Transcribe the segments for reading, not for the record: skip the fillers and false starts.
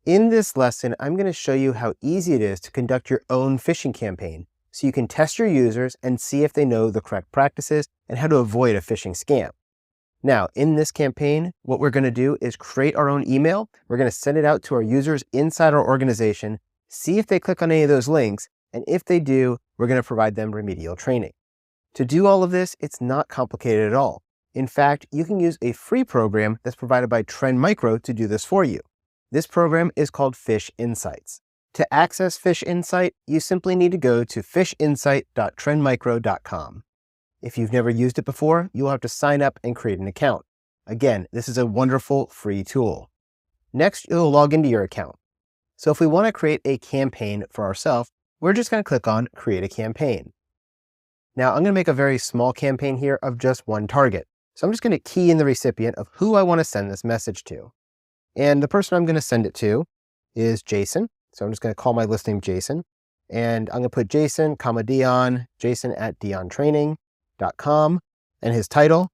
In this lesson, I'm going to show you how easy it is to conduct your own phishing campaign so you can test your users and see if they know the correct practices and how to avoid a phishing scam. Now, in this campaign, what we're going to do is create our own email. We're going to send it out to our users inside our organization, see if they click on any of those links, and if they do, we're going to provide them remedial training. To do all of this, it's not complicated at all. In fact, you can use a free program that's provided by Trend Micro to do this for you. This program is called Phish Insights. To access Phish Insight, you simply need to go to phishinsight.trendmicro.com. If you've never used it before, you'll have to sign up and create an account. Again, this is a wonderful free tool. Next, you'll log into your account. So if we want to create a campaign for ourselves, we're just going to click on Create a Campaign. Now, I'm going to make a very small campaign here of just one target. So I'm just going to key in the recipient of who I want to send this message to. And the person I'm going to send it to is Jason. So I'm just going to call my list name Jason. And I'm going to put Jason, Dion, jason@diontraining.com, and his title,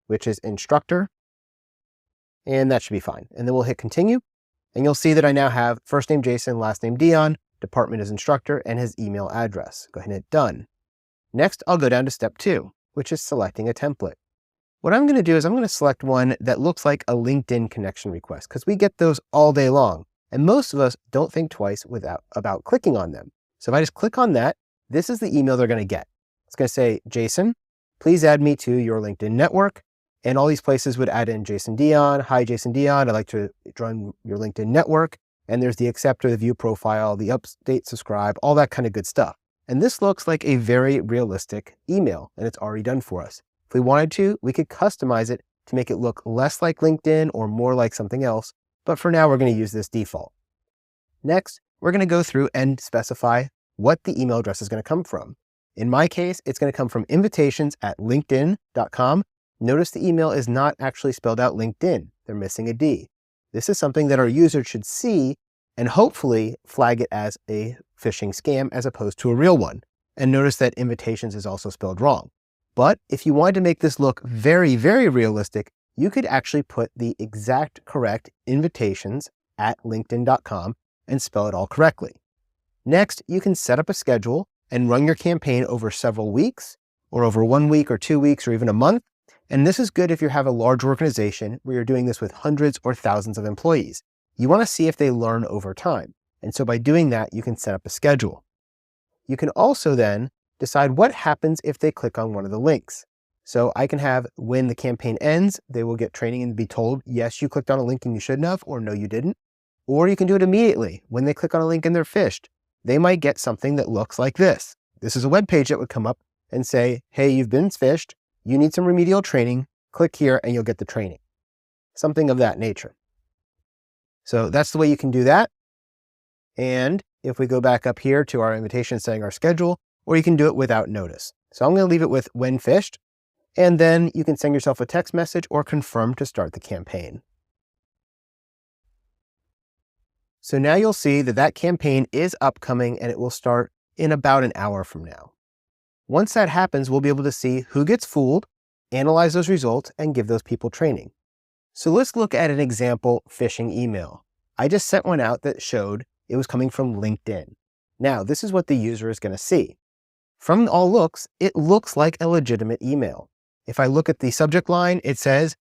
which is instructor. And that should be fine. And then we'll hit continue. And you'll see that I now have first name Jason, last name Dion, department is instructor, and his email address. Go ahead and hit done. Next, I'll go down to step 2, which is selecting a template. What I'm going to do is I'm going to select one that looks like a LinkedIn connection request, because we get those all day long. And most of us don't think twice about clicking on them. So if I just click on that, this is the email they're going to get. It's going to say, Jason, please add me to your LinkedIn network. And all these places would add in Jason Dion. Hi, Jason Dion. I'd like to join your LinkedIn network. And there's the accept or the view profile, the update, subscribe, all that kind of good stuff. And this looks like a very realistic email, and it's already done for us. If we wanted to, we could customize it to make it look less like LinkedIn or more like something else. But for now, we're going to use this default. Next, we're going to go through and specify what the email address is going to come from. In my case, it's going to come from invitations@linkedin.com. Notice the email is not actually spelled out LinkedIn. They're missing a D. This is something that our user should see and hopefully flag it as a phishing scam as opposed to a real one. And notice that invitations is also spelled wrong. But if you wanted to make this look very, very realistic, you could actually put the exact correct invitations@linkedin.com and spell it all correctly. Next, you can set up a schedule and run your campaign over several weeks, or over 1 week or 2 weeks, or even a month. And this is good if you have a large organization where you're doing this with hundreds or thousands of employees. You want to see if they learn over time. And so by doing that, you can set up a schedule. You can also then decide what happens if they click on one of the links. So I can have when the campaign ends, they will get training and be told, yes, you clicked on a link and you shouldn't have, or no, you didn't. Or you can do it immediately. When they click on a link and they're phished, they might get something that looks like this. This is a web page that would come up and say, hey, you've been phished. You need some remedial training. Click here and you'll get the training. Something of that nature. So that's the way you can do that. And if we go back up here to our invitation setting our schedule, or you can do it without notice. So I'm going to leave it with when phished, and then you can send yourself a text message or confirm to start the campaign. So now you'll see that that campaign is upcoming and it will start in about an hour from now. Once that happens, we'll be able to see who gets fooled, analyze those results, and give those people training. So let's look at an example phishing email. I just sent one out that showed it was coming from LinkedIn. Now, this is what the user is going to see. From all looks, it looks like a legitimate email. If I look at the subject line, it says,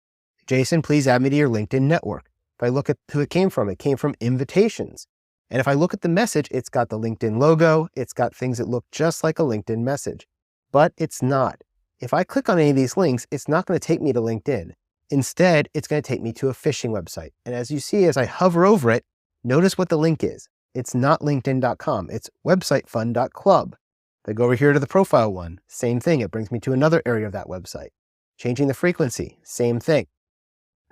Jason, please add me to your LinkedIn network. If I look at who it came from invitations. And if I look at the message, it's got the LinkedIn logo. It's got things that look just like a LinkedIn message, but it's not. If I click on any of these links, it's not going to take me to LinkedIn. Instead, it's going to take me to a phishing website. And as you see, as I hover over it, notice what the link is. It's not linkedin.com. It's websitefun.club. If I go over here to the profile one, same thing. It brings me to another area of that website. Changing the frequency, same thing.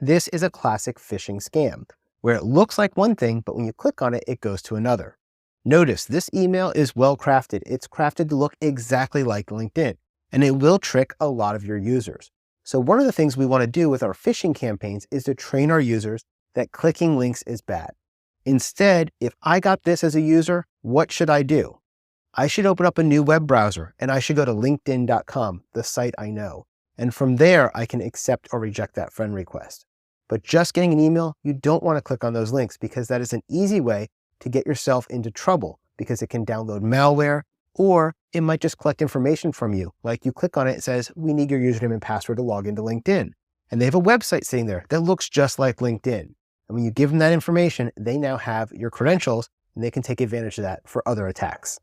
This is a classic phishing scam where it looks like one thing, but when you click on it, it goes to another. Notice this email is well crafted. It's crafted to look exactly like LinkedIn, and it will trick a lot of your users. So one of the things we want to do with our phishing campaigns is to train our users that clicking links is bad. Instead, if I got this as a user, what should I do? I should open up a new web browser and I should go to linkedin.com, the site I know. And from there, I can accept or reject that friend request. But just getting an email, you don't want to click on those links because that is an easy way to get yourself into trouble because it can download malware, or it might just collect information from you. Like you click on it, it says, we need your username and password to log into LinkedIn. And they have a website sitting there that looks just like LinkedIn. And when you give them that information, they now have your credentials and they can take advantage of that for other attacks.